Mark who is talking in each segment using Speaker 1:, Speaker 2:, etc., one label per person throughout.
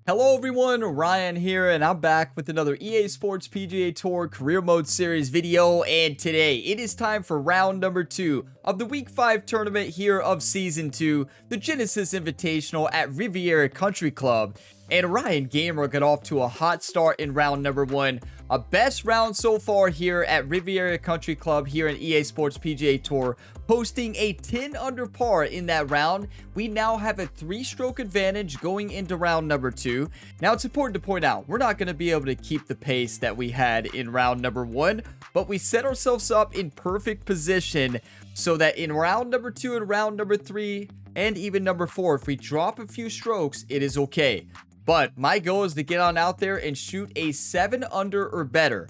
Speaker 1: Hello everyone, Ryan here, and I'm back with another EA Sports PGA Tour Career Mode Series video, and today it is time for round number 2 of the Week 5 tournament here of Season 2, the Genesis Invitational at Riviera Country Club. And Ryan Gamer got off to a hot start in round number 1. A best round so far here at Riviera Country Club here in EA Sports PGA Tour, posting a 10 under par in that round. We now have a 3-stroke advantage going into round number 2. Now it's important to point out, we're not going to be able to keep the pace that we had in round number 1, but we set ourselves up in perfect position so that in round number 2 and round number 3 and even number 4, if we drop a few strokes, it is okay. But my goal is to get on out there and shoot a 7 under or better.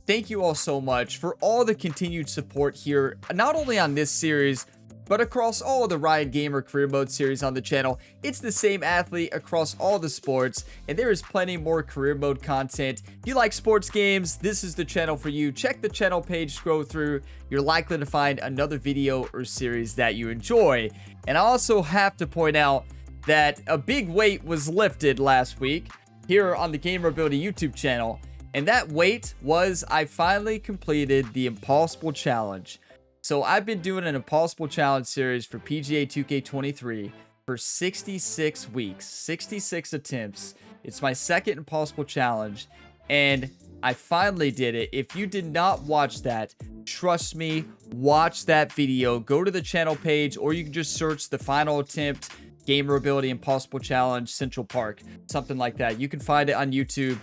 Speaker 1: Thank you all so much for all the continued support here, not only on this series, but across all of the Ryan Gamer Career Mode series on the channel. It's the same athlete across all the sports, and there is plenty more Career Mode content. If you like sports games, this is the channel for you. Check the channel page, scroll through. You're likely to find another video or series that you enjoy. And I also have to point out that a big weight was lifted last week here on the Gamer Ability YouTube channel, and that weight was I finally completed the Impossible Challenge. So I've been doing an Impossible Challenge series for PGA 2K23 for 66 weeks, 66 attempts. It's my second Impossible Challenge, and I finally did it. If you did not watch that, trust me, watch that video. Go to the channel page, or you can just search the final attempt Gamer Ability Impossible Challenge Central Park, something like that. You can find it on YouTube.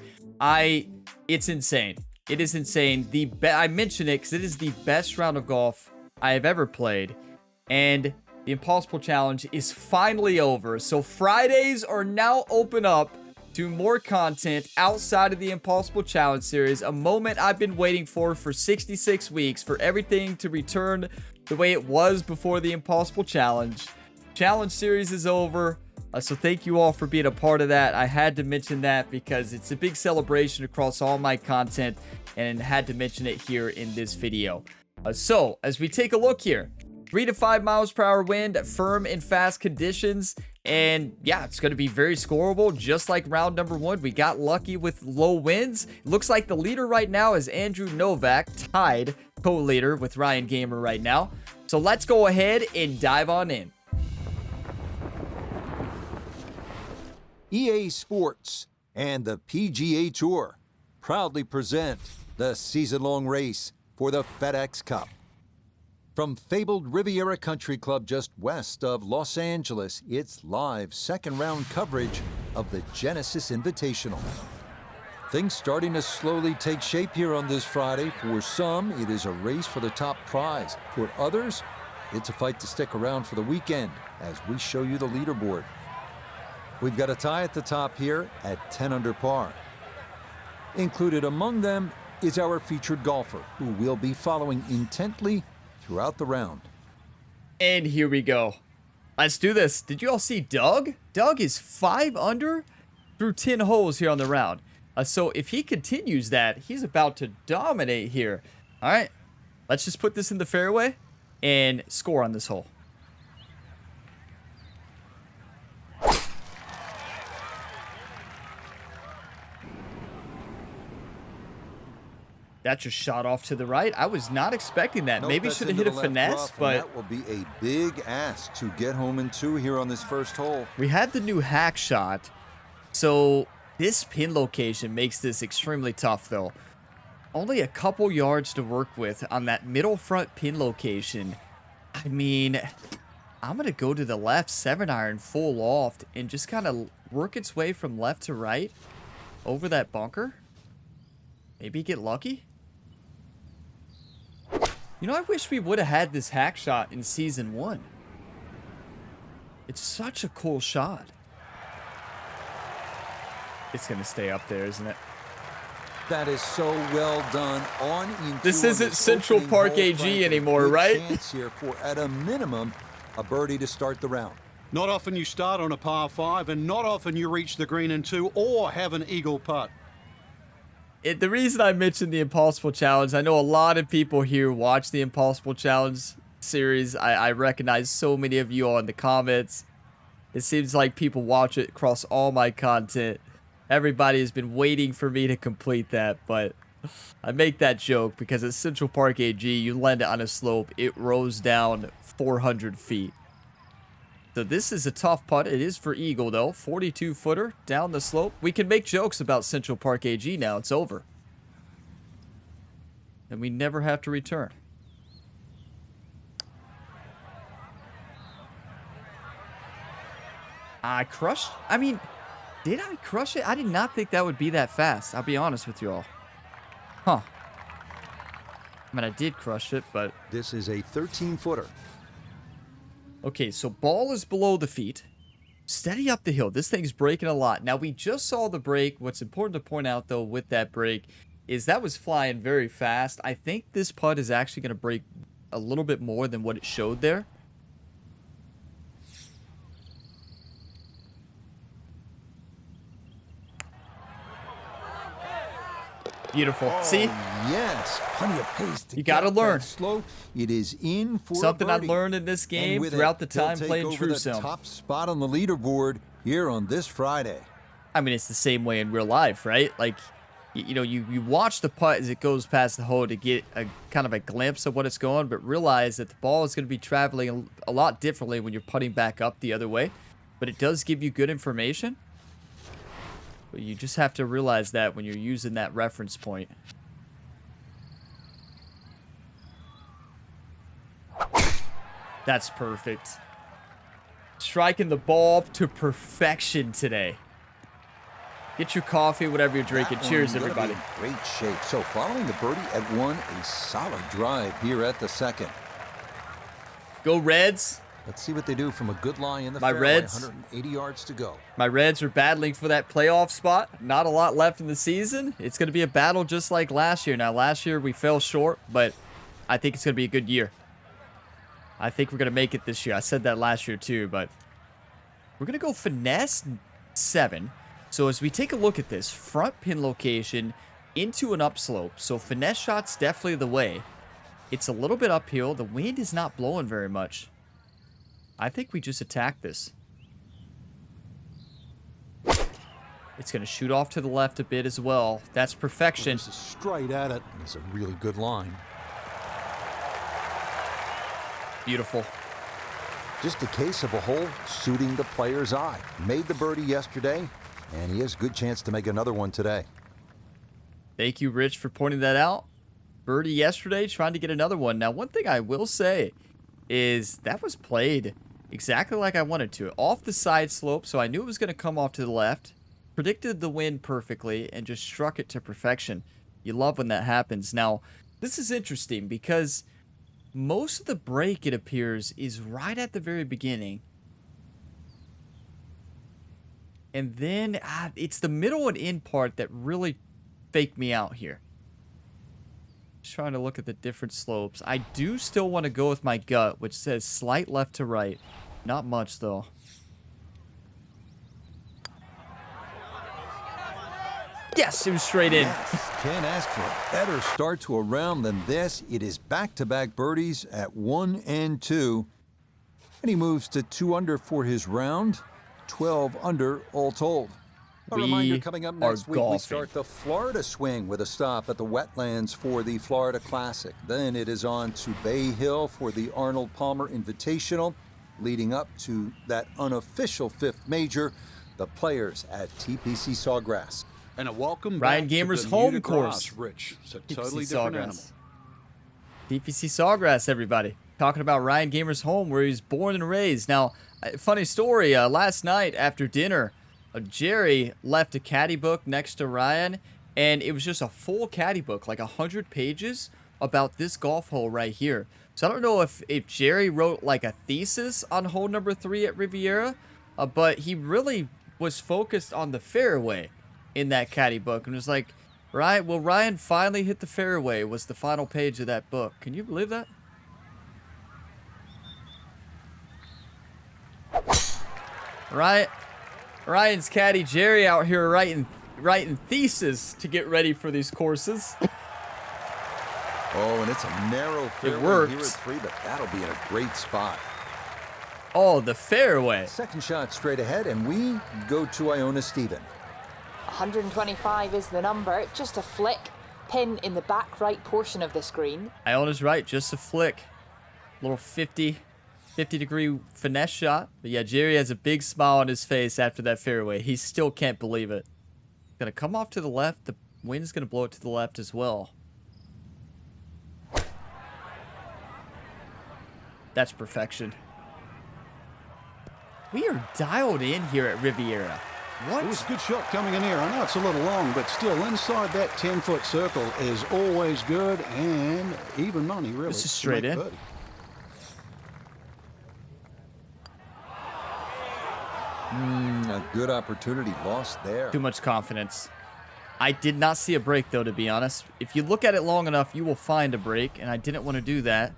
Speaker 1: It's insane. It is insane. I mention it because it is the best round of golf I have ever played, and the Impossible Challenge is finally over. So Fridays are now open up to more content outside of the Impossible Challenge series, a moment I've been waiting for 66 weeks, for everything to return the way it was before the Impossible Challenge. Challenge series is over, so thank you all for being a part of that. I had to mention that because it's a big celebration across all my content, and had to mention it here in this video. So as we take a look here, 3 to 5 miles per hour wind, firm and fast conditions, and yeah, it's going to be very scoreable, just like round number 1. We got lucky with low winds. It looks like the leader right now is Andrew Novak, tied co-leader with Ryan Gamer right now. So let's go ahead and dive on in.
Speaker 2: EA Sports and the PGA Tour proudly present the season-long race for the FedEx Cup. From fabled Riviera Country Club just west of Los Angeles, it's live second-round coverage of the Genesis Invitational. Things starting to slowly take shape here on this Friday. For some, it is a race for the top prize. For others, it's a fight to stick around for the weekend as we show you the leaderboard. We've got a tie at the top here at 10 under par. Included among them is our featured golfer, who we'll be following intently throughout the round.
Speaker 1: And here we go. Let's do this. Did you all see Doug? Doug is 5 under through 10 holes here on the round. So if he continues that, he's about to dominate here. All right, let's just put this in the fairway and score on this hole. That just shot off to the right. I was not expecting that. Maybe should have hit a finesse, but
Speaker 2: that will be a big ask to get home in 2 here on this first hole.
Speaker 1: We had the new hack shot, so this pin location makes this extremely tough, though. Only a couple yards to work with on that middle front pin location. I mean, I'm going to go to the left 7-iron full loft and just kind of work its way from left to right over that bunker. Maybe get lucky. You know, I wish we would have had this hack shot in Season 1. It's such a cool shot. It's going to stay up there, isn't it?
Speaker 2: That is so well done on into
Speaker 1: this isn't Central Park AG anymore, right?
Speaker 2: Chance here for, at a minimum, a birdie to start the round.
Speaker 3: Not often you start on a par 5, and not often you reach the green in 2 or have an eagle putt.
Speaker 1: The reason I mentioned the Impossible Challenge, I know a lot of people here watch the Impossible Challenge series. I recognize so many of you all in the comments. It seems like people watch it across all my content. Everybody has been waiting for me to complete that, but I make that joke because at Central Park AG, you land it on a slope, it rolls down 400 feet. So this is a tough putt. It is for eagle, though. 42-footer down the slope. We can make jokes about Central Park AG now. It's over. And we never have to return. I crushed. I mean, did I crush it? I did not think that would be that fast. I'll be honest with you all. Huh. I mean, I did crush it, but...
Speaker 2: This is a 13-footer.
Speaker 1: Okay, so ball is below the feet. Steady up the hill. This thing's breaking a lot. Now, we just saw the break. What's important to point out, though, with that break is that was flying very fast. I think this putt is actually going to break a little bit more than what it showed there. Beautiful.
Speaker 2: Oh,
Speaker 1: see?
Speaker 2: Yes, plenty of pace to
Speaker 1: you got to learn.
Speaker 2: Slow. It is in for
Speaker 1: something
Speaker 2: a
Speaker 1: I
Speaker 2: birdie.
Speaker 1: learned in this game throughout the time playing True Zone.
Speaker 2: Top spot on the leaderboard here on this Friday.
Speaker 1: I mean, it's the same way in real life, right? Like, you know, you watch the putt as it goes past the hole to get a kind of a glimpse of what it's going, but realize that the ball is going to be traveling a lot differently when you're putting back up the other way. But it does give you good information. But you just have to realize that when you're using that reference point. That's perfect. Striking the ball to perfection today. Get your coffee, whatever you're drinking. Cheers, everybody.
Speaker 2: Great shape. So following the birdie at one, a solid drive here at the second.
Speaker 1: Go Reds.
Speaker 2: Let's see what they do from a good lie in the fairway.
Speaker 1: Reds.
Speaker 2: 180 yards to go.
Speaker 1: My Reds are battling for that playoff spot. Not a lot left in the season. It's going to be a battle just like last year. Now, last year we fell short, but I think it's going to be a good year. I think we're going to make it this year. I said that last year too, but we're going to go finesse 7. So as we take a look at this, front pin location into an upslope. So finesse shot's definitely the way. It's a little bit uphill. The wind is not blowing very much. I think we just attack this. It's going to shoot off to the left a bit as well. That's perfection.
Speaker 3: This is straight at it. It's a really good line.
Speaker 1: Beautiful.
Speaker 2: Just a case of a hole suiting the player's eye. Made the birdie yesterday, and he has a good chance to make another one today.
Speaker 1: Thank you, Rich, for pointing that out. Birdie yesterday, trying to get another one. Now, one thing I will say is that was played exactly like I wanted to. Off the side slope, so I knew it was going to come off to the left. Predicted the wind perfectly and just struck it to perfection. You love when that happens. Now, this is interesting because most of the break, it appears, is right at the very beginning. And then it's the middle and end part that really faked me out here. Just trying to look at the different slopes. I do still want to go with my gut, which says slight left to right. Not much, though. Yes, it was straight in.
Speaker 2: Yes. Can't ask for a better start to a round than this. It is back-to-back birdies at 1 and 2. And he moves to 2 under for his round. 12 under all told. A reminder, coming up next week, we start the Florida swing with a stop at the Wetlands for the Florida Classic. Then it is on to Bay Hill for the Arnold Palmer Invitational, leading up to that unofficial 5th major, the Players at TPC Sawgrass.
Speaker 3: And a welcome
Speaker 1: Ryan
Speaker 3: back
Speaker 1: Gamer's
Speaker 3: to
Speaker 1: home
Speaker 3: Bermuda
Speaker 1: course.
Speaker 3: Grass, Rich. It's a totally different animal.
Speaker 1: TPC Sawgrass, everybody. Talking about Ryan Gamer's home where he was born and raised. Now, funny story, last night after dinner, Jerry left a caddy book next to Ryan, and it was just a full caddy book, like 100 pages about this golf hole right here. So I don't know if Jerry wrote like a thesis on hole number 3 at Riviera, but he really was focused on the fairway in that caddy book and was like, right, well, Ryan finally hit the fairway was the final page of that book. Can you believe that? Ryan's caddy Jerry out here writing thesis to get ready for these courses.
Speaker 2: Oh, and it's a narrow fairway here at 3, but that'll be in a great spot.
Speaker 1: Oh, the fairway.
Speaker 2: Second shot straight ahead, and we go to Iona Steven.
Speaker 4: 125 is the number. Just a flick. Pin in the back right portion of this green.
Speaker 1: Iona's right, just a flick. Little 50 degree finesse shot. But yeah, Jerry has a big smile on his face after that fairway. He still can't believe it. Gonna come off to the left. The wind's gonna blow it to the left as well. That's perfection. We are dialed in here at Riviera. What?
Speaker 3: It was a good shot coming in here. I know it's a little long, but still inside that 10-foot circle is always good and even money, really.
Speaker 1: This is straight in.
Speaker 3: Birdie.
Speaker 2: A good opportunity lost there.
Speaker 1: Too much confidence. I did not see a break, though, to be honest. If you look at it long enough, you will find a break, and I didn't want to do that.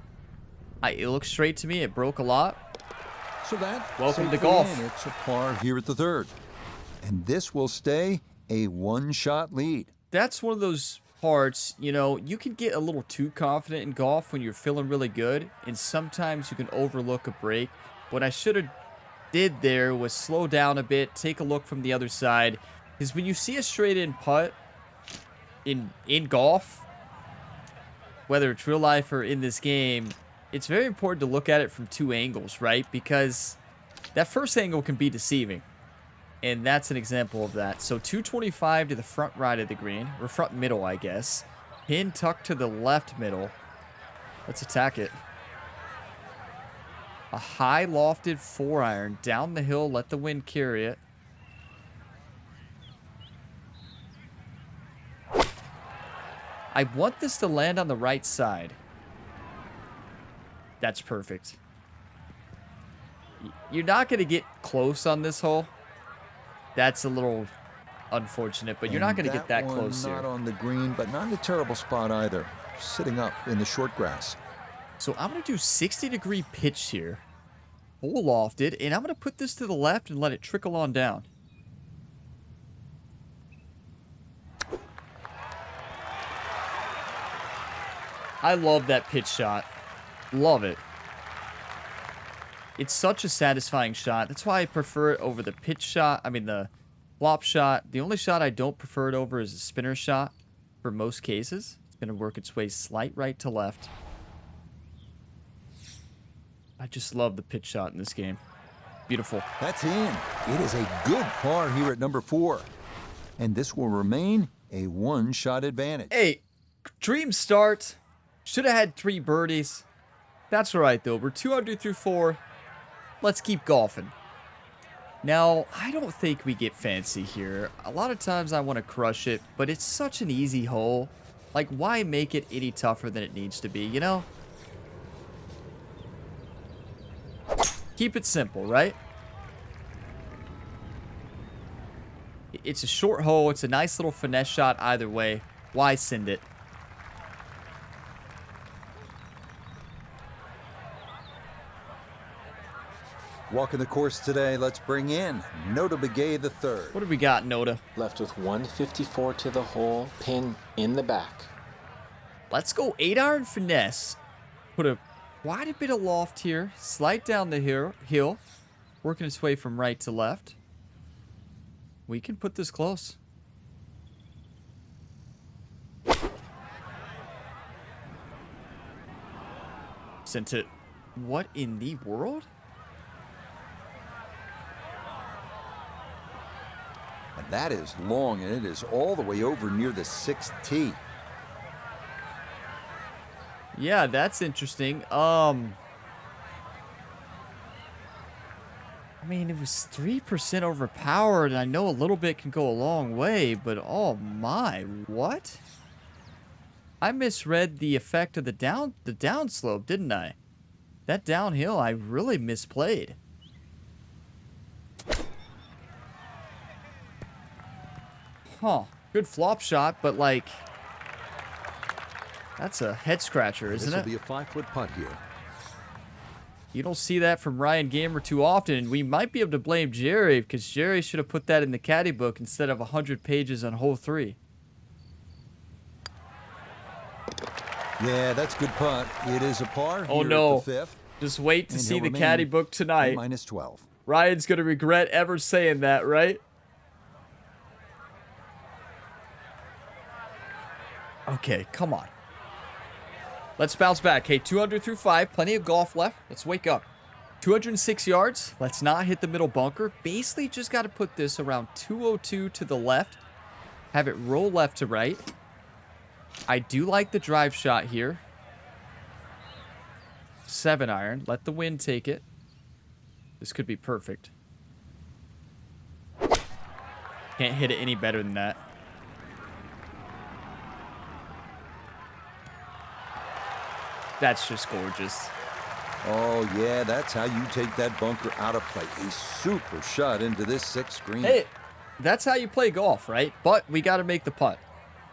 Speaker 1: It looked straight to me. It broke a lot.
Speaker 2: So that
Speaker 1: Welcome to
Speaker 2: safely
Speaker 1: golf.
Speaker 2: in. It's a par here at the third. And this will stay a one-shot lead.
Speaker 1: That's one of those parts, you know, you can get a little too confident in golf when you're feeling really good, and sometimes you can overlook a break. What I should have did there was slow down a bit, take a look from the other side, because when you see a straight-in putt in golf, whether it's real life or in this game, it's very important to look at it from two angles, right? Because that first angle can be deceiving. And that's an example of that. So 225 to the front right of the green, or front middle, I guess. Pin tucked to the left middle. Let's attack it. A high lofted 4-iron down the hill. Let the wind carry it. I want this to land on the right side. That's perfect. You're not going to get close on this hole. That's a little unfortunate, but you're not going to get that close here.
Speaker 2: Not on the green, but not in a terrible spot either. Sitting up in the short grass.
Speaker 1: So I'm going to do 60-degree pitch here. Full lofted, and I'm going to put this to the left and let it trickle on down. I love that pitch shot. Love it. It's such a satisfying shot. That's why I prefer it over the pitch shot. I mean, the flop shot. The only shot I don't prefer it over is a spinner shot for most cases. It's going to work its way slight right to left. I just love the pitch shot in this game. Beautiful.
Speaker 2: That's in. It is a good par here at number 4. And this will remain a one-shot advantage.
Speaker 1: Hey, dream start. Should have had 3 birdies. That's all right, though. We're 2 under through 4. Let's keep golfing. Now, I don't think we get fancy here. A lot of times I want to crush it, but it's such an easy hole. Like, why make it any tougher than it needs to be, you know? Keep it simple, right? It's a short hole. It's a nice little finesse shot either way. Why send it?
Speaker 2: Walking the course today, let's bring in Nota Begay the third.
Speaker 1: What do we got, Nota?
Speaker 5: Left with 154 to the hole, pin in the back.
Speaker 1: Let's go 8-iron finesse. Put a quite a bit of loft here. Slide down the hill. Working its way from right to left. We can put this close. Sent it. What in the world?
Speaker 2: And that is long, and it is all the way over near the 6th tee.
Speaker 1: Yeah, that's interesting. I mean, it was 3% overpowered, and I know a little bit can go a long way, but oh my, what? I misread the effect of the downslope, didn't I? That downhill, I really misplayed. Huh. Good flop shot, but like, that's a head scratcher, isn't it?
Speaker 2: This will be a 5-foot putt here.
Speaker 1: You don't see that from Ryan Gamer too often, and we might be able to blame Jerry, because Jerry should have put that in the caddy book instead of 100 pages on hole 3.
Speaker 2: Yeah, that's a good putt. It is a par
Speaker 1: Oh
Speaker 2: here
Speaker 1: no.
Speaker 2: at the 5th.
Speaker 1: Just wait to
Speaker 2: And
Speaker 1: see
Speaker 2: he'll
Speaker 1: the
Speaker 2: remain
Speaker 1: caddy book tonight.
Speaker 2: Minus 12.
Speaker 1: Ryan's going to regret ever saying that, right? Okay, come on. Let's bounce back. Hey, 200 through 5. Plenty of golf left. Let's wake up. 206 yards. Let's not hit the middle bunker. Basically, just got to put this around 202 to the left. Have it roll left to right. I do like the drive shot here. 7 iron. Let the wind take it. This could be perfect. Can't hit it any better than that. That's just gorgeous.
Speaker 2: Oh, yeah, that's how you take that bunker out of play. A super shot into this 6th green.
Speaker 1: Hey, that's how you play golf, right? But we got to make the putt.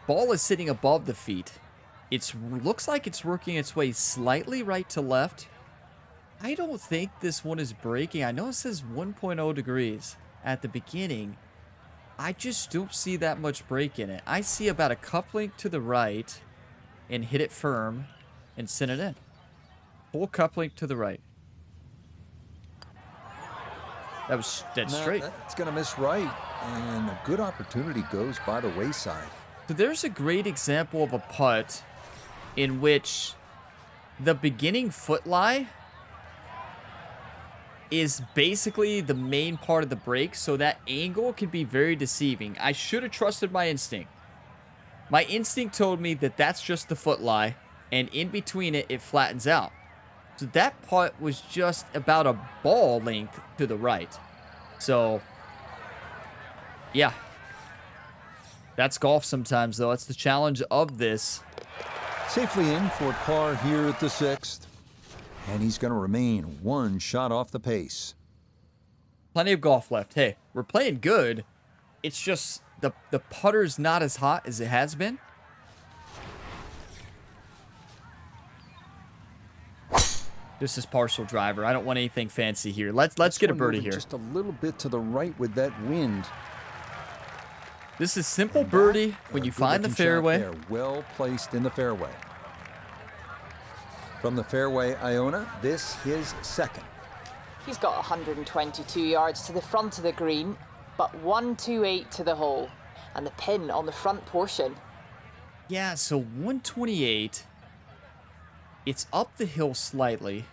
Speaker 1: Ball is sitting above the feet. It looks like it's working its way slightly right to left. I don't think this one is breaking. I know it says 1.0 degrees at the beginning. I just don't see that much break in it. I see about a cup link to the right and hit it firm and send it in. Full cup link to the right. That was dead straight.
Speaker 2: That's going to miss right. And a good opportunity goes by the wayside.
Speaker 1: So there's a great example of a putt in which the beginning foot lie is basically the main part of the break, so that angle can be very deceiving. I should have trusted my instinct. My instinct told me that that's just the foot lie, and in between it, it flattens out. So that putt was just about a ball length to the right. So, yeah. That's golf sometimes, though. That's the challenge of this.
Speaker 2: Safely in for par here at the 6th. And he's going to remain 1 shot off the pace.
Speaker 1: Plenty of golf left. Hey, we're playing good. It's just the putter's not as hot as it has been. This is partial driver. I don't want anything fancy here. Let's get a birdie here.
Speaker 2: Just a little bit to the right with that wind.
Speaker 1: This is simple birdie when you find the fairway.
Speaker 2: Well placed in the fairway. From the fairway, Iona, this is 2nd.
Speaker 4: He's got 122 yards to the front of the green, but 128 to the hole, and the pin on the front portion.
Speaker 1: Yeah, so 128. It's up the hill slightly.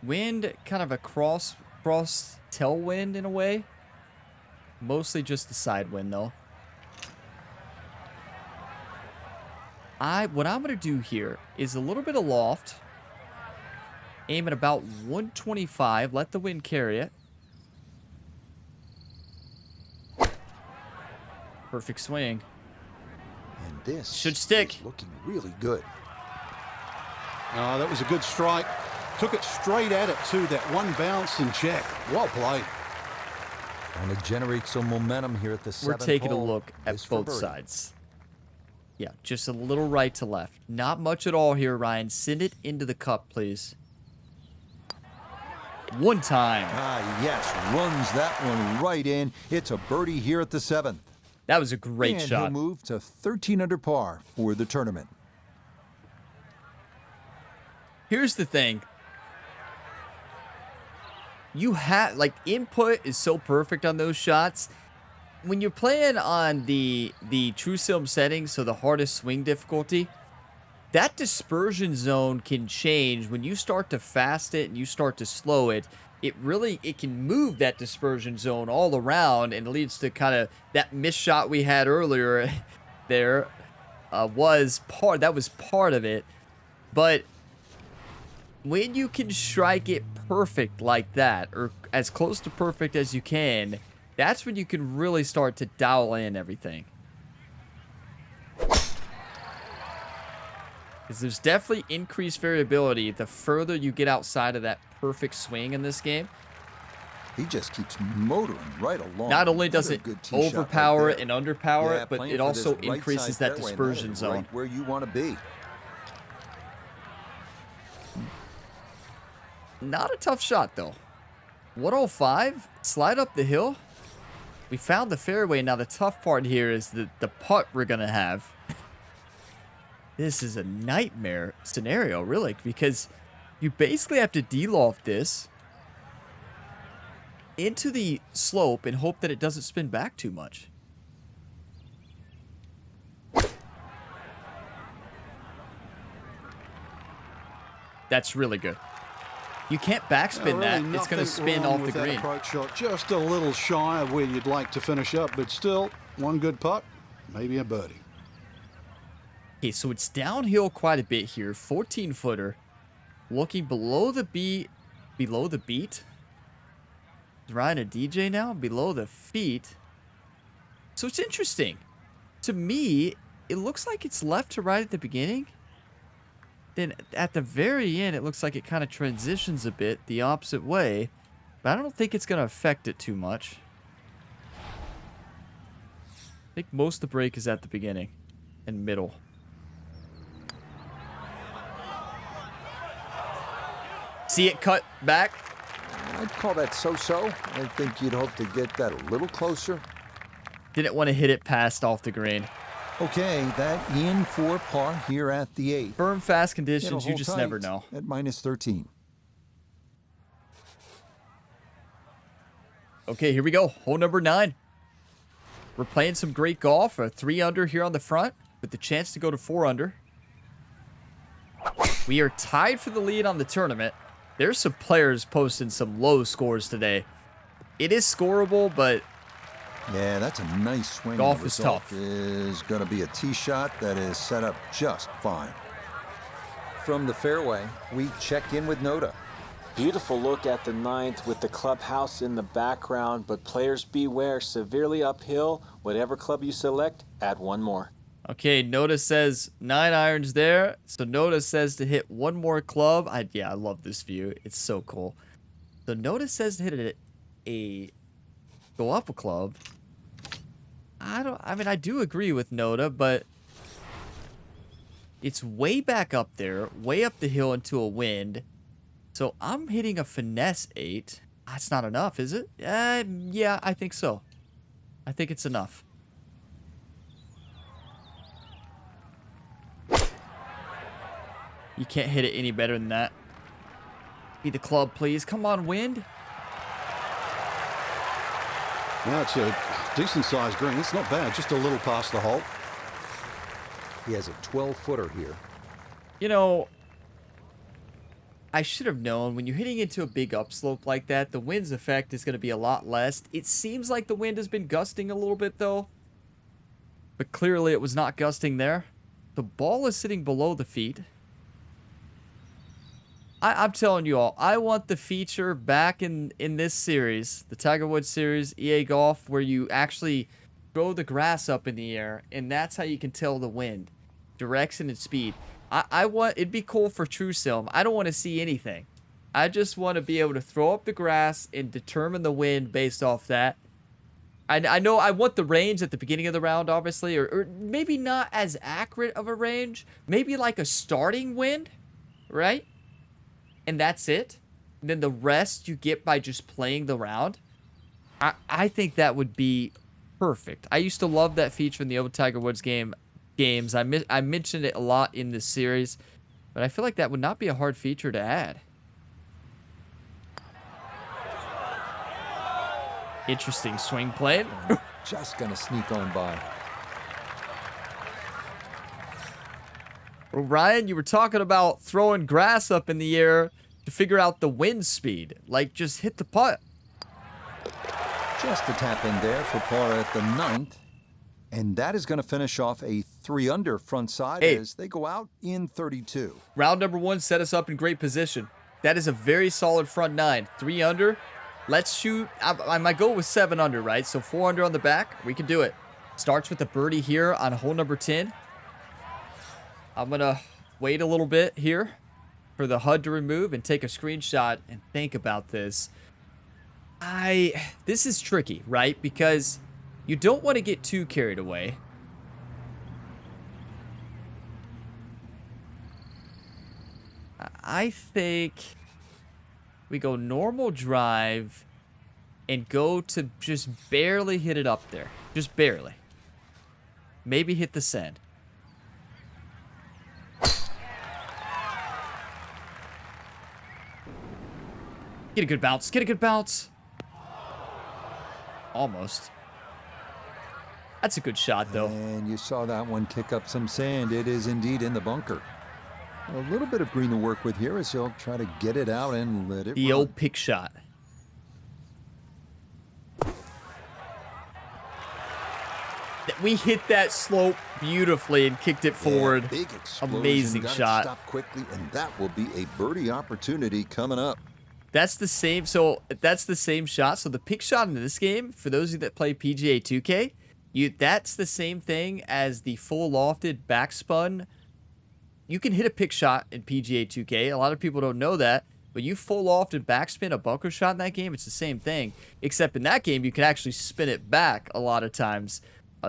Speaker 1: Wind, kind of a cross tailwind in a way. Mostly just the side wind, though. What I'm going to do here is a little bit of loft. Aim at about 125. Let the wind carry it. Perfect swing.
Speaker 2: And this
Speaker 1: should stick.
Speaker 2: Is looking really good.
Speaker 3: Oh, that was a good strike. Took it straight at it, too. That one bounce and check. Well played.
Speaker 2: Trying to generate some momentum here at the 7th.
Speaker 1: We're taking a
Speaker 2: hole.
Speaker 1: look at
Speaker 2: This for
Speaker 1: both
Speaker 2: birdie.
Speaker 1: sides. Yeah, just a little right to left. Not much at all here, Ryan. Send it into the cup, please. One time.
Speaker 2: Ah, yes. Runs that one right in. It's a birdie here at the 7th.
Speaker 1: That was a great
Speaker 2: and
Speaker 1: shot.
Speaker 2: He'll move to 13 under par for the tournament.
Speaker 1: Here's the thing. You have, like, input is so perfect on those shots. When you're playing on the true sim settings, so the hardest swing difficulty, that dispersion zone can change when you start to fast it and you start to slow it. It can move that dispersion zone all around, and it leads to kind of that missed shot we had earlier there was part of it. But when you can strike it perfect like that, or as close to perfect as you can, that's when you can really start to dial in everything. Because there's definitely increased variability the further you get outside of that perfect swing in this game.
Speaker 2: He just keeps motoring right along.
Speaker 1: Not only does
Speaker 2: Another
Speaker 1: it
Speaker 2: good tee shot
Speaker 1: overpower
Speaker 2: right
Speaker 1: it
Speaker 2: there.
Speaker 1: and underpower
Speaker 2: Yeah,
Speaker 1: it, but
Speaker 2: playing
Speaker 1: it
Speaker 2: for
Speaker 1: also
Speaker 2: this right
Speaker 1: increases
Speaker 2: side
Speaker 1: that
Speaker 2: fairway, and
Speaker 1: dispersion
Speaker 2: is
Speaker 1: zone.
Speaker 2: right where you want to be.
Speaker 1: Not a tough shot, though. 105, slide up the hill. We found the fairway. Now, the tough part here is the putt we're going to have. This is a nightmare scenario, really, because you basically have to de-loft this into the slope and hope that it doesn't spin back too much. That's really good. You can't backspin that. It's going to spin off the green.
Speaker 3: Approach shot just a little shy of where you'd like to finish up, but still, one good putt, maybe a birdie.
Speaker 1: Okay, so it's downhill quite a bit here. 14-footer. Looking below the beat. Below the beat? Is Ryan a DJ now? Below the feet. So it's interesting. To me, it looks like it's left to right at the beginning. Then at the very end, it looks like it kind of transitions a bit the opposite way. But I don't think it's going to affect it too much. I think most of the break is at the beginning and middle. See it cut back?
Speaker 2: I'd call that so-so. I think you'd hope to get that a little closer.
Speaker 1: Didn't want to hit it past off the green.
Speaker 2: Okay, that in for par here at the 8th.
Speaker 1: Firm, fast conditions, you
Speaker 2: Hold
Speaker 1: just
Speaker 2: tight
Speaker 1: never know.
Speaker 2: At -13.
Speaker 1: Okay, here we go. Hole number 9. We're playing some great golf. A 3 under here on the front with the chance to go to 4 under. We are tied for the lead on the tournament. There's some players posting some low scores today. It is scoreable, but
Speaker 2: yeah, that's a nice swing.
Speaker 1: golf is tough.
Speaker 2: Is going to be a tee shot that is set up just fine. From the fairway, we check in with Noda.
Speaker 5: Beautiful look at the 9th with the clubhouse in the background, but players beware, severely uphill. Whatever club you select, add one more.
Speaker 1: Okay, Noda says 9 irons there. So Noda says to hit one more club. I love this view. It's so cool. So Noda says to hit go up a club. I do agree with Noda, but it's way back up there, way up the hill into a wind. So I'm hitting a finesse 8. That's not enough, is it? Yeah, I think so. I think it's enough. You can't hit it any better than that. Be the club, please. Come on, wind.
Speaker 3: Now it's a decent-sized green. It's not bad, just a little past the hole.
Speaker 2: He has a 12-footer here.
Speaker 1: You know, I should have known when you're hitting into a big upslope like that, the wind's effect is going to be a lot less. It seems like the wind has been gusting a little bit, though. But clearly it was not gusting there. The ball is sitting below the feet. I'm telling you all, I want the feature back in this series, the Tiger Woods series, EA Golf, where you actually throw the grass up in the air, and that's how you can tell the wind, direction, and speed. I want, it'd be cool for True Sim. I don't want to see anything. I just want to be able to throw up the grass and determine the wind based off that. I know I want the range at the beginning of the round, obviously, or maybe not as accurate of a range. Maybe like a starting wind, right? And that's it. And then the rest you get by just playing the round. I think that would be perfect. I used to love that feature in the old Tiger Woods games. I mentioned it a lot in this series, but I feel like that would not be a hard feature to add. Interesting swing played.
Speaker 2: Just going to sneak on by.
Speaker 1: Well, Ryan, you were talking about throwing grass up in the air to figure out the wind speed. Like, just hit the putt.
Speaker 2: Just a tap in there for par at the 9th. And that is going to finish off a 3 under front side as they go out in 32.
Speaker 1: Round number 1 set us up in great position. That is a very solid front 9. 3 under. Let's shoot. My goal was 7 under, right? So 4 under on the back. We can do it. Starts with a birdie here on hole number 10. I'm going to wait a little bit here for the HUD to remove and take a screenshot and think about this. This is tricky, right? Because you don't want to get too carried away. I think we go normal drive and go to just barely hit it up there. Just barely. Maybe hit the sand. Get a good bounce. Get a good bounce. Almost. That's a good shot, though.
Speaker 2: And you saw that one kick up some sand. It is indeed in the bunker. A little bit of green to work with here as he'll try to get it out and let it
Speaker 1: The
Speaker 2: run.
Speaker 1: old pick shot. We hit that slope beautifully and kicked it forward.
Speaker 2: Yeah, big explosion.
Speaker 1: Amazing
Speaker 2: Got it
Speaker 1: shot.
Speaker 2: stopped quickly, and that will be a birdie opportunity coming up.
Speaker 1: That's the same. So that's the same shot. So the pick shot in this game, for those of you that play PGA 2K, that's the same thing as the full lofted backspun. You can hit a pick shot in PGA 2K. A lot of people don't know that. But you full lofted backspin a bunker shot in that game, it's the same thing. Except in that game, you can actually spin it back a lot of times.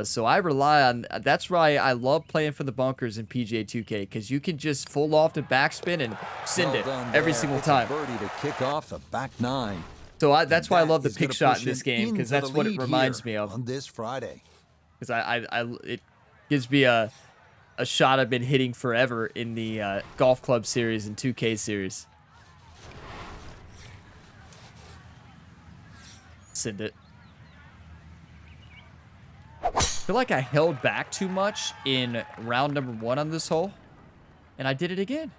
Speaker 1: So I rely on, that's why I love playing for the bunkers in PGA 2K, because you can just full lofted backspin and send it every single
Speaker 2: it's
Speaker 1: time.
Speaker 2: A birdie to kick off the back nine.
Speaker 1: So that's why I love the
Speaker 2: That is
Speaker 1: pick
Speaker 2: gonna
Speaker 1: shot
Speaker 2: push
Speaker 1: in this
Speaker 2: him
Speaker 1: game, because
Speaker 2: into
Speaker 1: that's
Speaker 2: the
Speaker 1: what it
Speaker 2: lead
Speaker 1: reminds
Speaker 2: here
Speaker 1: me of.
Speaker 2: on this Friday.
Speaker 1: Because it gives me a shot I've been hitting forever in the golf club series and 2K series. Send it. I feel like I held back too much in round number 1 on this hole, and I did it again.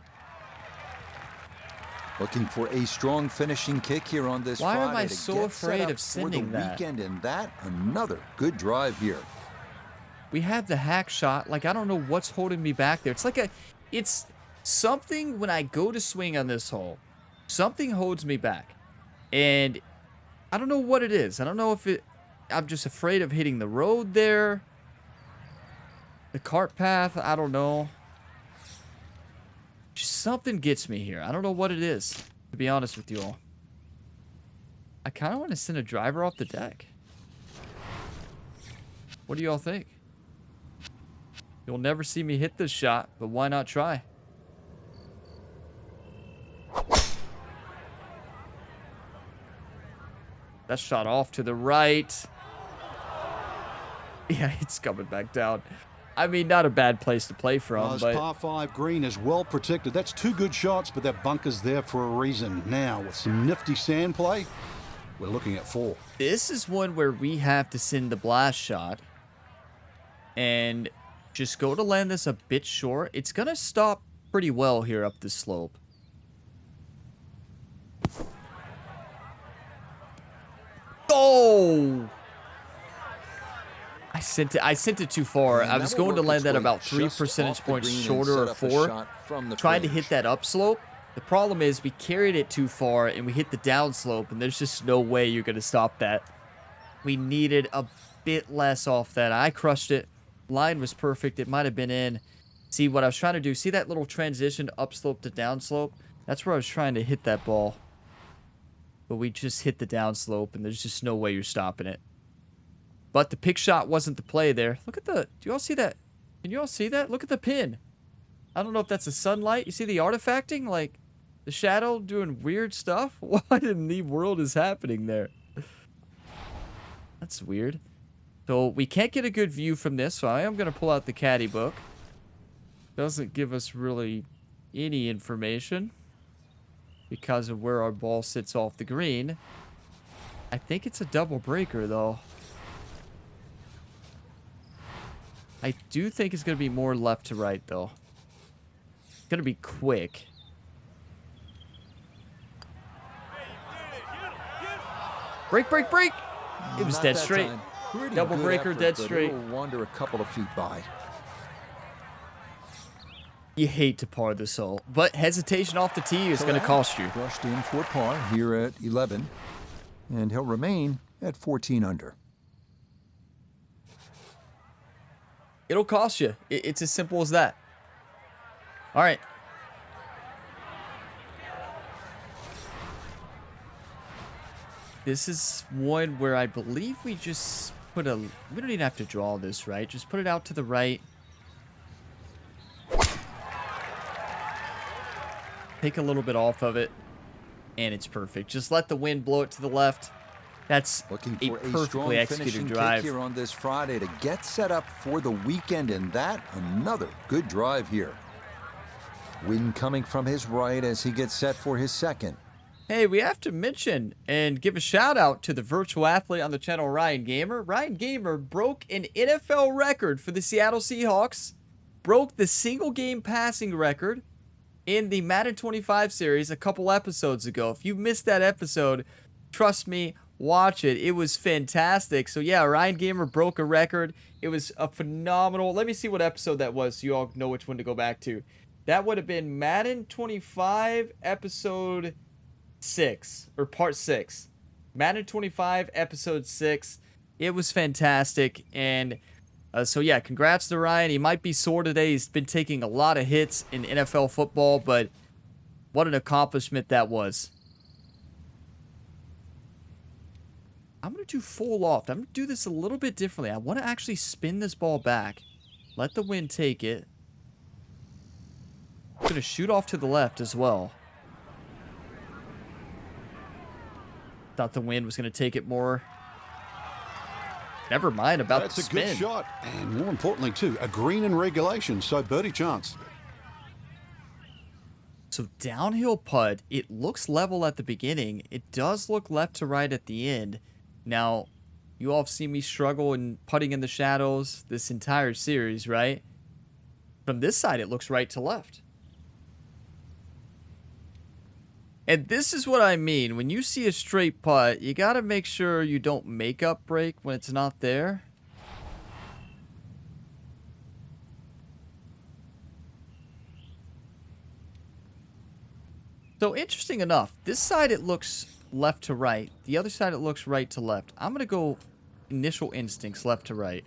Speaker 2: Looking for a strong finishing kick here on this
Speaker 1: Why
Speaker 2: Friday.
Speaker 1: am I
Speaker 2: to
Speaker 1: so
Speaker 2: get
Speaker 1: afraid
Speaker 2: set up
Speaker 1: of sending
Speaker 2: for the
Speaker 1: that?
Speaker 2: weekend, and that another good drive here.
Speaker 1: We have the hack shot. Like, I don't know what's holding me back there. It's like it's something when I go to swing on this hole. Something holds me back. And I don't know what it is. I don't know if I'm just afraid of hitting the road there. The cart path, I don't know. Just something gets me here. I don't know what it is, to be honest with you all. I kind of want to send a driver off the deck. What do you all think? You'll never see me hit this shot, but why not try? That shot off to the right. Yeah, it's coming back down. I mean, not a bad place to play from,
Speaker 3: Well, this
Speaker 1: but
Speaker 3: par 5 green is well protected. That's 2 good shots, but that bunker's there for a reason. Now, with some nifty sand play, we're looking at 4.
Speaker 1: this is one where we have to send the blast shot and just go to land this a bit short. It's going to stop pretty well here up the slope. Oh! I sent it too far.
Speaker 2: And
Speaker 1: I
Speaker 2: that
Speaker 1: was
Speaker 2: will
Speaker 1: going to
Speaker 2: work
Speaker 1: land
Speaker 2: its
Speaker 1: that
Speaker 2: way
Speaker 1: about 3
Speaker 2: just
Speaker 1: percentage
Speaker 2: off the
Speaker 1: points
Speaker 2: green and
Speaker 1: shorter
Speaker 2: set
Speaker 1: or
Speaker 2: up a
Speaker 1: 4.
Speaker 2: shot from the
Speaker 1: Trying to
Speaker 2: fringe.
Speaker 1: hit that upslope. The problem is we carried it too far and we hit the downslope, and there's just no way you're going to stop that. We needed a bit less off that. I crushed it. Line was perfect. It might have been in. See what I was trying to do? See that little transition upslope to downslope? That's where I was trying to hit that ball. But we just hit the downslope, and there's just no way you're stopping it. But the pick shot wasn't the play there. Look at the... Do you all see that? Can you all see that? Look at the pin. I don't know if that's the sunlight. You see the artifacting? Like, the shadow doing weird stuff? What in the world is happening there? That's weird. So, we can't get a good view from this, so I am going to pull out the caddy book. Doesn't give us really any information because of where our ball sits off the green. I think it's a double breaker, though. I do think it's going to be more left to right, though. It's going to be quick. Break, break, break! It was
Speaker 2: Not
Speaker 1: dead
Speaker 2: that
Speaker 1: straight.
Speaker 2: time. Pretty
Speaker 1: Double
Speaker 2: good
Speaker 1: breaker,
Speaker 2: effort,
Speaker 1: dead
Speaker 2: but
Speaker 1: straight.
Speaker 2: it'll wander a couple of feet by.
Speaker 1: You hate to par this hole, but hesitation off the tee is
Speaker 2: So
Speaker 1: going to
Speaker 2: that
Speaker 1: cost you.
Speaker 2: Brushed in for par here at 11, and he'll remain at 14 under.
Speaker 1: It'll cost you. It's as simple as that. All right. This is one where I believe we just put a... We don't even have to draw this, right? Just put it out to the right. Take a little bit off of it, and it's perfect. Just let the wind blow it to the left. That's
Speaker 2: Looking
Speaker 1: a
Speaker 2: for a strong
Speaker 1: perfectly executed
Speaker 2: finishing
Speaker 1: drive.
Speaker 2: kick here on this Friday to get set up for the weekend, and that another good drive here. Wind coming from his right as he gets set for his second.
Speaker 1: Hey, we have to mention and give a shout out to the virtual athlete on the channel, Ryan Gamer. Ryan Gamer broke an NFL record for the Seattle Seahawks, broke the single game passing record, in the Madden 25 series a couple episodes ago. If you missed that episode, trust me, watch it. It was fantastic. So yeah, Ryan Gamer broke a record. It was a phenomenal. Let me see what episode that was so you all know which one to go back to. That would have been Madden 25 episode 6 or part 6. Madden 25 episode 6. It was fantastic. And so yeah, congrats to Ryan. He might be sore today. He's been taking a lot of hits in NFL football, but what an accomplishment that was. I'm going to do full loft. I'm going to do this a little bit differently. I want to actually spin this ball back. Let the wind take it. I'm going to shoot off to the left as well. Thought the wind was going to take it more. Never mind about the spin.
Speaker 3: That's a good shot. And more importantly, too, a green in regulation, so birdie chance.
Speaker 1: So downhill putt, it looks level at the beginning. It does look left to right at the end. Now, you all have seen me struggle in putting in the shadows this entire series, right? From this side, it looks right to left. And this is what I mean. When you see a straight putt, you got to make sure you don't make up break when it's not there. So interesting enough, this side it looks left to right. The other side it looks right to left. I'm going to go initial instincts left to right.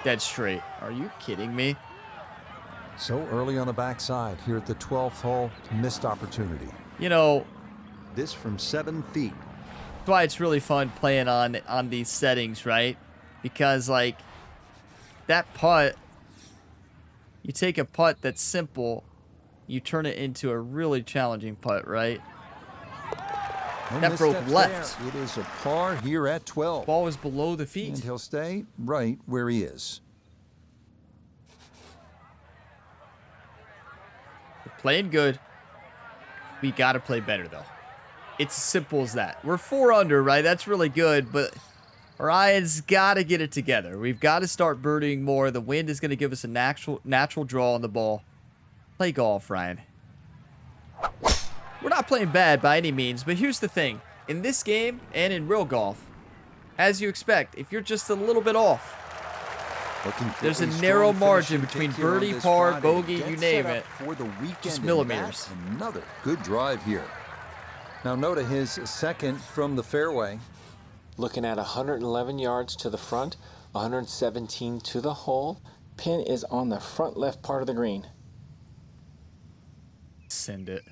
Speaker 1: Dead straight. Are you kidding me?
Speaker 2: So early on the backside here at the 12th hole, missed opportunity.
Speaker 1: You know,
Speaker 2: This from 7 feet.
Speaker 1: that's why it's really fun playing on these settings, right? Because like that putt, you take a putt that's simple, you turn it into a really challenging putt, right?
Speaker 2: No
Speaker 1: That broke
Speaker 2: missteps
Speaker 1: left.
Speaker 2: there. It is a par here at 12.
Speaker 1: Ball is below the
Speaker 2: And
Speaker 1: feet.
Speaker 2: he'll stay right where he is.
Speaker 1: We're playing good. We got to play better though. It's as simple as that. We're 4 under, right? That's really good, but Ryan's got to get it together. We've got to start birdieing more. The wind is going to give us a natural draw on the ball. Play golf, Ryan. We're not playing bad by any means, but here's the thing. In this game and in real golf, as you expect, if you're just a little bit off, there's a narrow margin between birdie, par, bogey, you name it.
Speaker 2: For the weekend,
Speaker 1: Just
Speaker 2: and
Speaker 1: millimeters.
Speaker 2: that's another good drive here. Now Noda, his second from the fairway.
Speaker 5: Looking at 111 yards to the front, 117 to the hole. Pin is on the front left part of the green.
Speaker 1: Send it.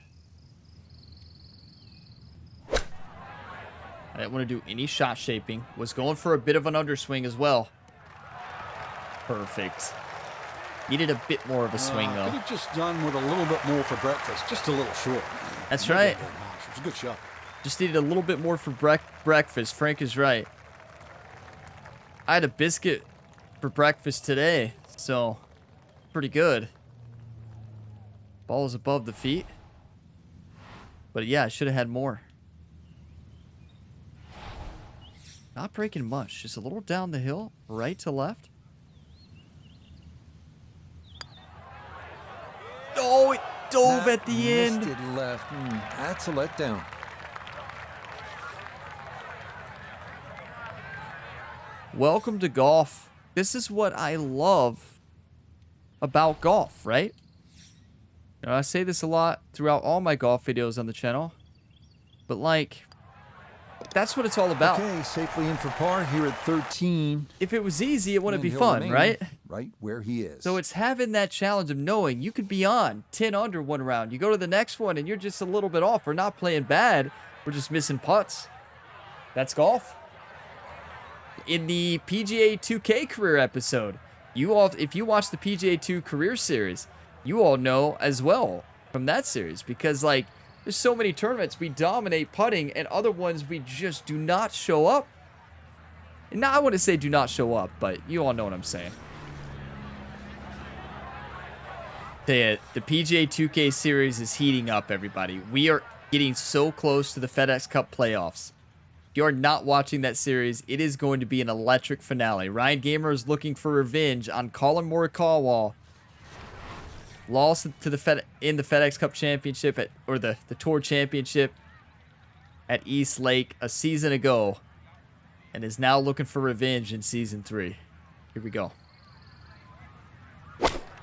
Speaker 1: I didn't want to do any shot shaping. Was going for a bit of an underswing as well. Perfect. Needed a bit more of a swing
Speaker 3: Could
Speaker 1: though.
Speaker 3: have just done with a little bit more for breakfast. Just a little short.
Speaker 1: That's
Speaker 3: Not
Speaker 1: right.
Speaker 3: very harsh. It was a good shot.
Speaker 1: Just needed a little bit more for breakfast. Frank is right. I had a biscuit for breakfast today, so pretty good. Ball is above the feet. But yeah, I should have had more. Not breaking much. Just a little down the hill, right to left. Oh, it dove
Speaker 2: That
Speaker 1: at the end.
Speaker 2: missed it left. That's a letdown.
Speaker 1: Welcome to golf. This is what I love about golf, right? You know, I say this a lot throughout all my golf videos on the channel, but like, that's what it's all about.
Speaker 2: Okay, safely in for par here at 13.
Speaker 1: If it was easy, it wouldn't
Speaker 2: And
Speaker 1: be
Speaker 2: he'll
Speaker 1: fun,
Speaker 2: remain
Speaker 1: right?
Speaker 2: Right where he is.
Speaker 1: So it's having that challenge of knowing you could be on 10 under one round. You go to the next one and you're just a little bit off. We're not playing bad. We're just missing putts. That's golf. In the PGA 2K career episode, you all, if you watch the PGA 2 career series, you all know as well from that series, because like there's so many tournaments we dominate putting and other ones we just do not show up. And now I wouldn't say do not show up, but you all know what I'm saying. The PGA 2K series is heating up, everybody. We are getting so close to the FedEx Cup playoffs. If you are not watching that series, it is going to be an electric finale. Ryan Gamer is looking for revenge on Colin Morikawa Lost to the FedEx Cup Championship or the Tour Championship at East Lake a season ago, and is now looking for revenge in Season 3. Here we go.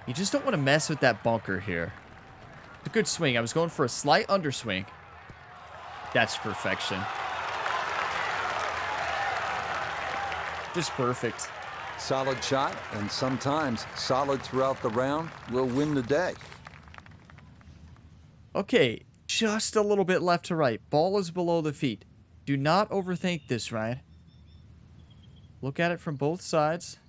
Speaker 1: You just don't want to mess with that bunker here. It's a good swing. I was going for a slight underswing. That's perfection. Just perfect.
Speaker 2: Solid shot, and sometimes solid throughout the round, will win the day.
Speaker 1: Okay, just a little bit left to right. Ball is below the feet. Do not overthink this, Ryan. Look at it from both sides.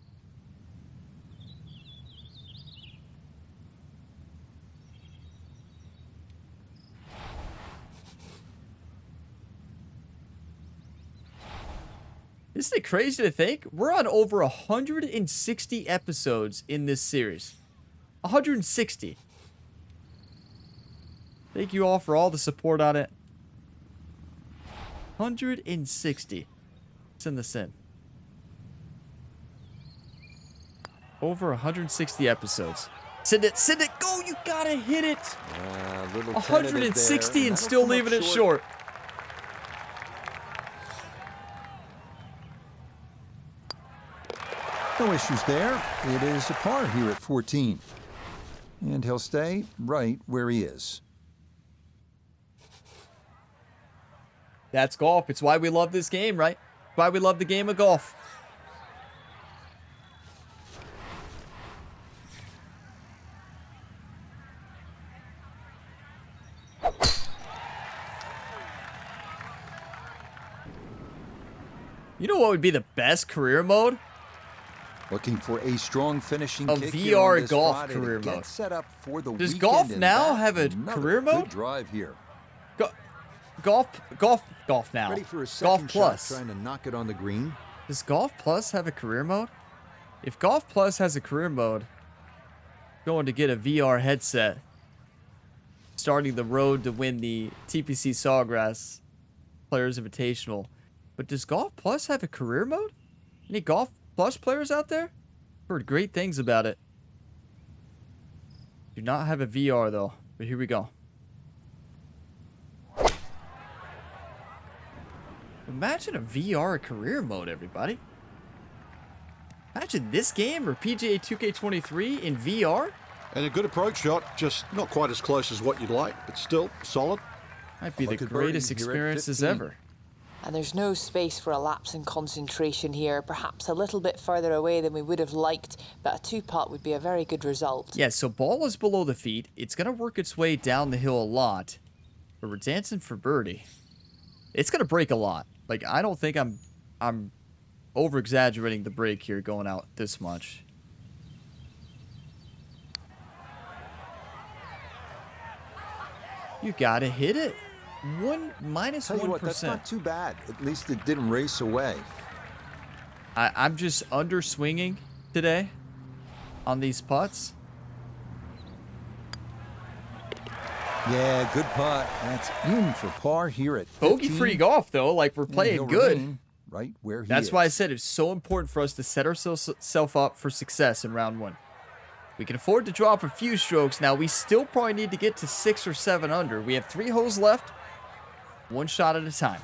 Speaker 1: Isn't it crazy to think? We're on over 160 episodes in this series. 160. Thank you all for all the support on it. 160. Send this in. Over 160 episodes. Send it, go, you gotta hit it. 160 and still leaving it short.
Speaker 2: No issues there. It is a par here at 14. And he'll stay right where he is.
Speaker 1: That's golf. It's why we love this game, right? Why we love the game of golf. You know what would be the best career mode?
Speaker 2: Looking for a strong finishing
Speaker 1: A
Speaker 2: kick here on
Speaker 1: VR
Speaker 2: this
Speaker 1: golf
Speaker 2: Friday
Speaker 1: career
Speaker 2: to get
Speaker 1: mode.
Speaker 2: set up for the
Speaker 1: Does
Speaker 2: weekend,
Speaker 1: golf
Speaker 2: and
Speaker 1: now
Speaker 2: that's
Speaker 1: have a
Speaker 2: another
Speaker 1: career
Speaker 2: good
Speaker 1: mode?
Speaker 2: drive here.
Speaker 1: Golf now.
Speaker 2: Ready for a
Speaker 1: Golf
Speaker 2: second
Speaker 1: Plus.
Speaker 2: shot, trying to knock it on the green.
Speaker 1: Does Golf Plus have a career mode? If Golf Plus has a career mode, going to get a VR headset, starting the road to win the TPC Sawgrass Players Invitational. But does Golf Plus have a career mode? Any Golf Plus players out there? Heard great things about it. Do not have a VR though, but here we go. Imagine a VR career mode, everybody. Imagine this game or PGA 2K23 in VR.
Speaker 3: And a good approach shot, just not quite as close as what you'd like, but still solid.
Speaker 1: Might be the
Speaker 2: Look at
Speaker 1: greatest
Speaker 2: birdie here at
Speaker 1: experiences
Speaker 2: 15.
Speaker 1: ever.
Speaker 4: And there's no space for a lapse in concentration here. Perhaps a little bit further away than we would have liked, but a two-putt would be a very good result.
Speaker 1: Yeah, so ball is below the feet. It's going to work its way down the hill a lot. But we're dancing for birdie. It's going to break a lot. Like, I don't think I'm over-exaggerating the break here going out this much. You got to hit it. Minus
Speaker 2: Tell you
Speaker 1: 1%.
Speaker 2: what, that's not too bad. At least it didn't race away.
Speaker 1: I'm just underswinging today on these putts.
Speaker 2: Yeah, good putt. That's in for par here at 15.
Speaker 1: Bogey-free golf, though. Like, we're
Speaker 2: And
Speaker 1: playing
Speaker 2: he'll
Speaker 1: good.
Speaker 2: remain right where he
Speaker 1: That's
Speaker 2: is.
Speaker 1: why I said it's so important for us to set ourselves up for success in round one. We can afford to drop a few strokes. Now, we still probably need to get to 6 or 7 under. We have 3 holes left. One shot at a time.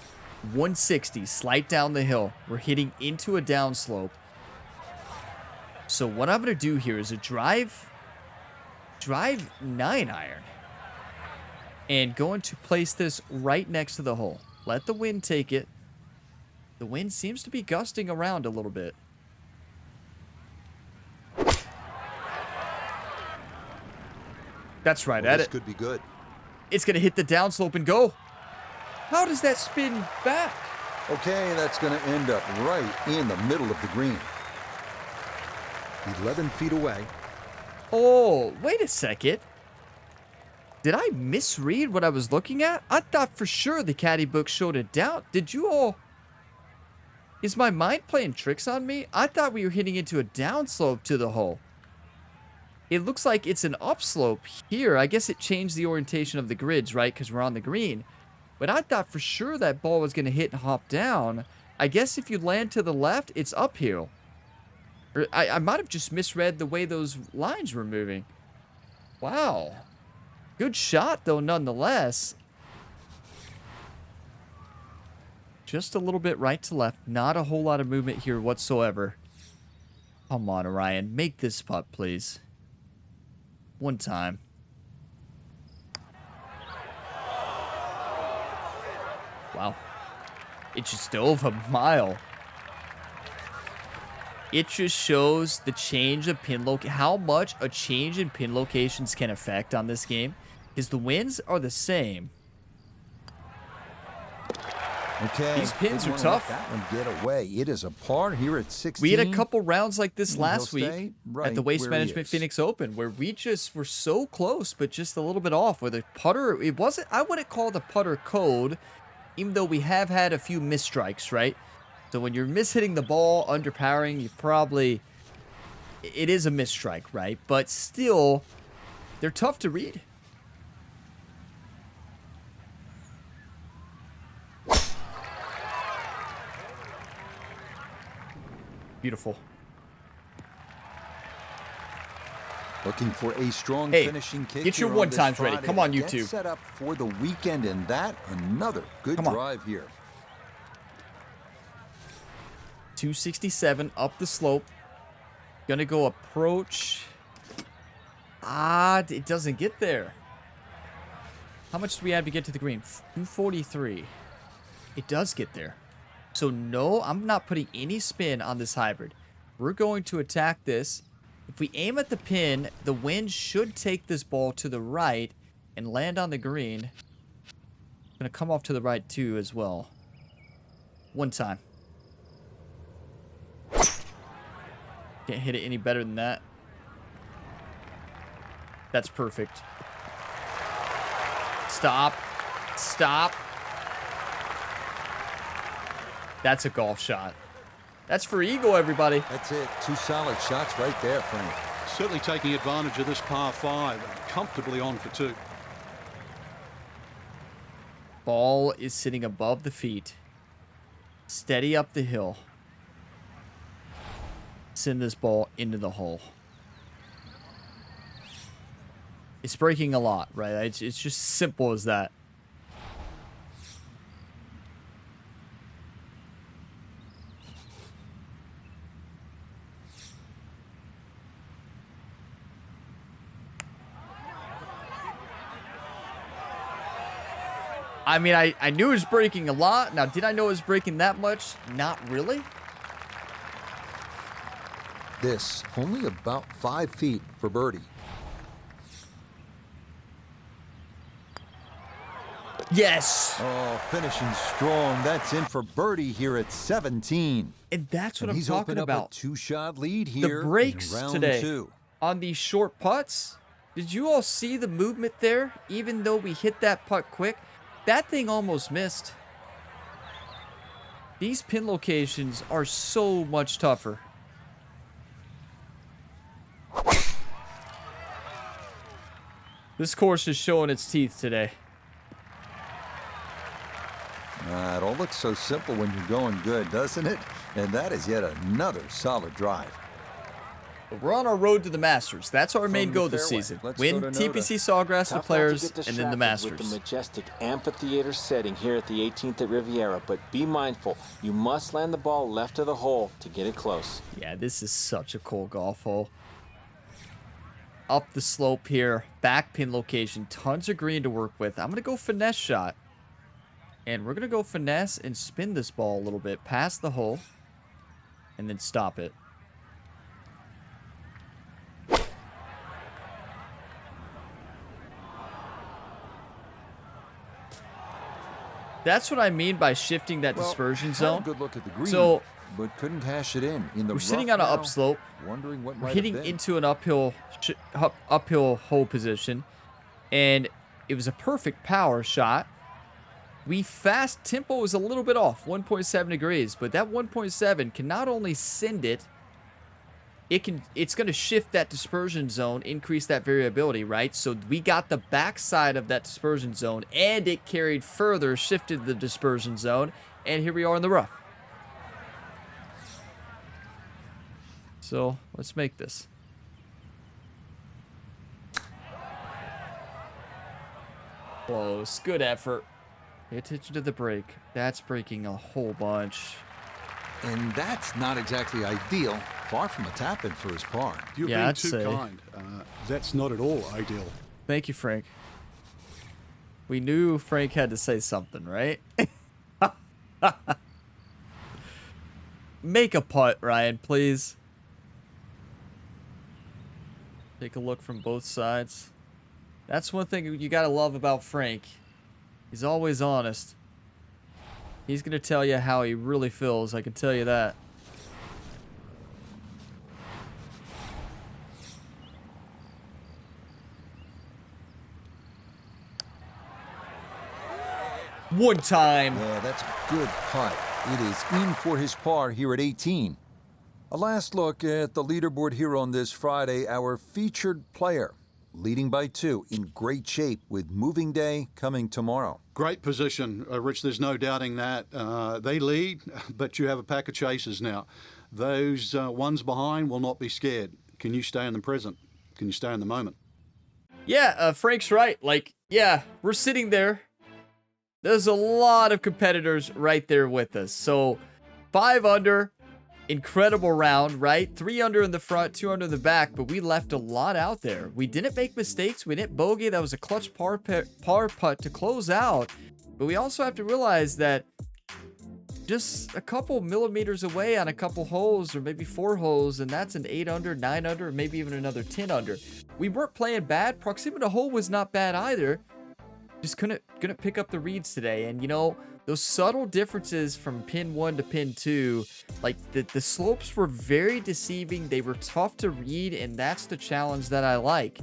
Speaker 1: 160, slight down the hill. We're hitting into a downslope. So what I'm going to do here is a drive 9-iron. And going to place this right next to the hole. Let the wind take it. The wind seems to be gusting around a little bit. That's right,
Speaker 2: Well,
Speaker 1: at
Speaker 2: this
Speaker 1: it.
Speaker 2: could be good.
Speaker 1: It's going to hit the downslope and go. How does that spin back?
Speaker 2: Okay, that's going to end up right in the middle of the green. 11 feet away.
Speaker 1: Oh, wait a second. Did I misread what I was looking at? I thought for sure the caddy book showed it down. Did you all... Is my mind playing tricks on me? I thought we were hitting into a downslope to the hole. It looks like it's an upslope here. I guess it changed the orientation of the grids, right? Because we're on the green. But I thought for sure that ball was going to hit and hop down. I guess if you land to the left, it's uphill. Or I might have just misread the way those lines were moving. Wow. Good shot, though, nonetheless. Just a little bit right to left. Not a whole lot of movement here whatsoever. Come on, Orion. Make this putt, please. One time. Wow. It just dove a mile. It just shows the change of pin how much a change in pin locations can affect on this game. Because the winds are the same.
Speaker 2: Okay.
Speaker 1: These pins
Speaker 2: didn't
Speaker 1: are
Speaker 2: wanna let
Speaker 1: tough.
Speaker 2: That one get away. It is a par here at 16.
Speaker 1: We had a couple rounds like this
Speaker 2: And
Speaker 1: last
Speaker 2: he'll
Speaker 1: week
Speaker 2: stay
Speaker 1: at the
Speaker 2: right
Speaker 1: Waste
Speaker 2: where he
Speaker 1: Management
Speaker 2: is.
Speaker 1: Phoenix Open, where we just were so close, but just a little bit off. Where the putter, it wasn't, I wouldn't call the putter code, even though we have had a few misstrikes, right? So when you're mishitting the ball, underpowering, you probably, it is a misstrike, right? But still, they're tough to read. Beautiful.
Speaker 2: Looking for a strong
Speaker 1: Hey,
Speaker 2: finishing kick.
Speaker 1: get your
Speaker 2: here on this
Speaker 1: one-times ready.
Speaker 2: Friday
Speaker 1: Come on,
Speaker 2: to
Speaker 1: you
Speaker 2: get
Speaker 1: two.
Speaker 2: Set up for the weekend, and that another good
Speaker 1: Come on.
Speaker 2: drive here.
Speaker 1: 267 up the slope. Gonna go approach. Ah, it doesn't get there. How much do we have to get to the green? 243. It does get there. So no, I'm not putting any spin on this hybrid. We're going to attack this. If we aim at the pin, the wind should take this ball to the right and land on the green. It's gonna come off to the right too as well. One time. Can't hit it any better than that. That's perfect. Stop. Stop. That's a golf shot. That's for eagle, everybody.
Speaker 2: That's it. Two solid shots right there, Frank.
Speaker 3: Certainly taking advantage of this par 5. Comfortably on for 2.
Speaker 1: Ball is sitting above the feet. Steady up the hill. Send this ball into the hole. It's breaking a lot, right? It's just simple as that. I mean, I knew it was breaking a lot. Now, did I know it was breaking that much? Not really.
Speaker 2: This only about 5 feet for birdie.
Speaker 1: Yes.
Speaker 2: Oh, finishing strong. That's in for birdie here at 17.
Speaker 1: And that's what
Speaker 2: And
Speaker 1: I'm
Speaker 2: he's
Speaker 1: talking
Speaker 2: opened up
Speaker 1: about.
Speaker 2: a 2-shot lead
Speaker 1: The
Speaker 2: here
Speaker 1: breaks
Speaker 2: in round
Speaker 1: today
Speaker 2: 2.
Speaker 1: on these short putts. Did you all see the movement there? Even though we hit that putt quick, that thing almost missed. These pin locations are so much tougher. This course is showing its teeth today.
Speaker 2: It all looks so simple when you're going good, doesn't it? And that is yet another solid drive.
Speaker 1: But we're on our road to the Masters. That's our main
Speaker 2: From the
Speaker 1: goal this
Speaker 2: fairway,
Speaker 1: season.
Speaker 2: let's
Speaker 1: Win
Speaker 2: go to Noda.
Speaker 1: TPC Sawgrass, the
Speaker 5: Tough not to
Speaker 1: players,
Speaker 5: get
Speaker 1: and then the
Speaker 5: distracted
Speaker 1: Masters.
Speaker 5: with the majestic amphitheater setting here at the 18th at Riviera, but be mindful, you must land the ball left of the hole to get it close.
Speaker 1: Yeah, this is such a cool golf hole. Up the slope here, back pin location, tons of green to work with. I'm going to go finesse shot. And we're going to go finesse and spin this ball a little bit past the hole. And then stop it. That's what I mean by shifting that dispersion
Speaker 2: Had a
Speaker 1: zone.
Speaker 2: good look at the green,
Speaker 1: So,
Speaker 2: but couldn't cash it in the
Speaker 1: we're
Speaker 2: rough
Speaker 1: sitting on an
Speaker 2: now,
Speaker 1: upslope.
Speaker 2: Wondering what
Speaker 1: We're
Speaker 2: might
Speaker 1: hitting
Speaker 2: have been.
Speaker 1: into an uphill hole position, and it was a perfect power shot. Tempo was a little bit off, 1.7 degrees, but that 1.7 can not only send it, it's going to shift that dispersion zone, increase that variability, right? So we got the backside of that dispersion zone, and it carried further, shifted the dispersion zone, and here we are in the rough. So let's make this. close. Good effort. Pay attention to the break. That's breaking a whole bunch.
Speaker 2: And that's not exactly ideal. Far from a tap-in for his par.
Speaker 3: You're
Speaker 1: Yeah,
Speaker 3: being
Speaker 1: I'd
Speaker 3: too
Speaker 1: say.
Speaker 3: kind. That's not at all ideal.
Speaker 1: Thank you, Frank. We knew Frank had to say something, right? Make a putt, Ryan, please. Take a look from both sides. That's one thing you gotta love about Frank. He's always honest. He's gonna tell you how he really feels, I can tell you that. One time.
Speaker 2: Yeah, that's a good putt. It is in for his par here at 18. A last look at the leaderboard here on this Friday. Our featured player, leading by 2, in great shape with moving day coming tomorrow.
Speaker 3: Great position, Rich. There's no doubting that. They lead, but you have a pack of chasers now. Those ones behind will not be scared. Can you stay in the present? Can you stay in the moment?
Speaker 1: Yeah, Frank's right. Like, yeah, we're sitting there. There's a lot of competitors right there with us. So 5 under, incredible round, right? 3 under in the front, 2 under in the back, but we left a lot out there. We didn't make mistakes. We didn't bogey. That was a clutch par putt to close out. But we also have to realize that just a couple millimeters away on a couple holes, or maybe 4 holes, and that's an 8 under, 9 under, or maybe even another 10 under. We weren't playing bad. Proximity to hole was not bad either. Just couldn't pick up the reads today. And you know, those subtle differences from pin 1 to pin 2, like the slopes were very deceiving. They were tough to read, and that's the challenge that I like.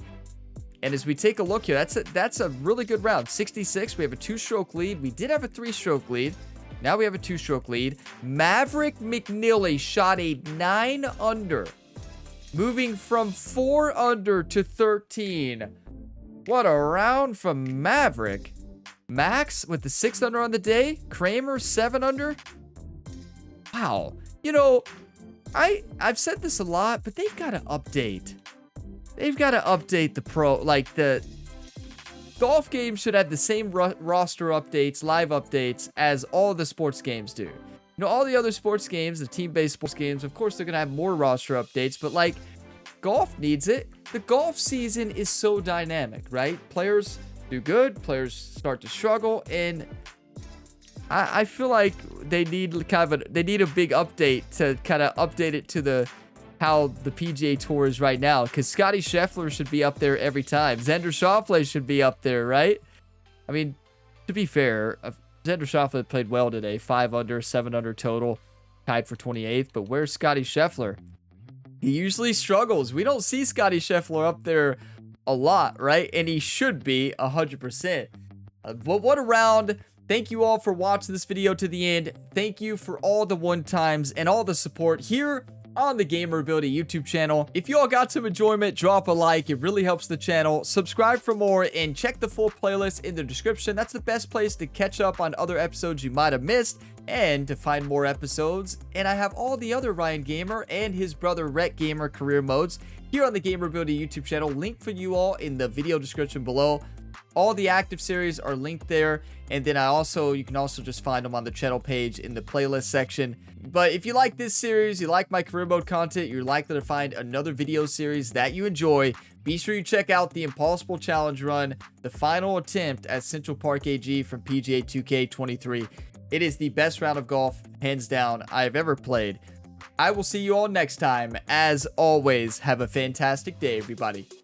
Speaker 1: And as we take a look here, that's a really good round. 66, we have a 2-stroke lead. We did have a 3-stroke lead. Now we have a 2-stroke lead. Maverick McNeely shot a 9 under, moving from 4 under to 13. What a round from Maverick. Max with the 6 under on the day. Kramer 7 under. Wow. You know, I've said this a lot, but they've got to update. They've got to update the pro. Like, the golf games should have the same roster updates, live updates, as all the sports games do. You know, all the other sports games, the team-based sports games, of course, they're going to have more roster updates, but like, golf needs it. The golf season is so dynamic, right? Players do good, players start to struggle, and I feel like they need they need a big update to kind of update it to how the PGA Tour is right now, because Scotty Scheffler should be up there every time. Xander Schauffele should be up there, right? I mean, to be fair, Xander Schauffele played well today. 5 under, 7 under total, tied for 28th, but where's Scotty Scheffler? He usually struggles. We don't see Scotty Scheffler up there a lot, right? And he should be 100%. But what a round. Thank you all for watching this video to the end. Thank you for all the one-times and all the support here on the Gamer Ability YouTube channel. If you all got some enjoyment, drop a like. It really helps the channel. Subscribe for more and check the full playlist in the description. That's the best place to catch up on other episodes you might have missed and to find more episodes. And I have all the other Ryan Gamer and his brother Rhett Gamer career modes here on the Gamer Ability YouTube channel. Link for you all in the video description below. All the active series are linked there, and then you can also just find them on the channel page in the playlist section. But if you like this series, you like my career mode content, you're likely to find another video series that you enjoy. Be sure you check out the Impossible Challenge Run, the final attempt at Central Park AG from PGA 2K23. It is the best round of golf, hands down, I have ever played. I will see you all next time. As always, have a fantastic day, everybody.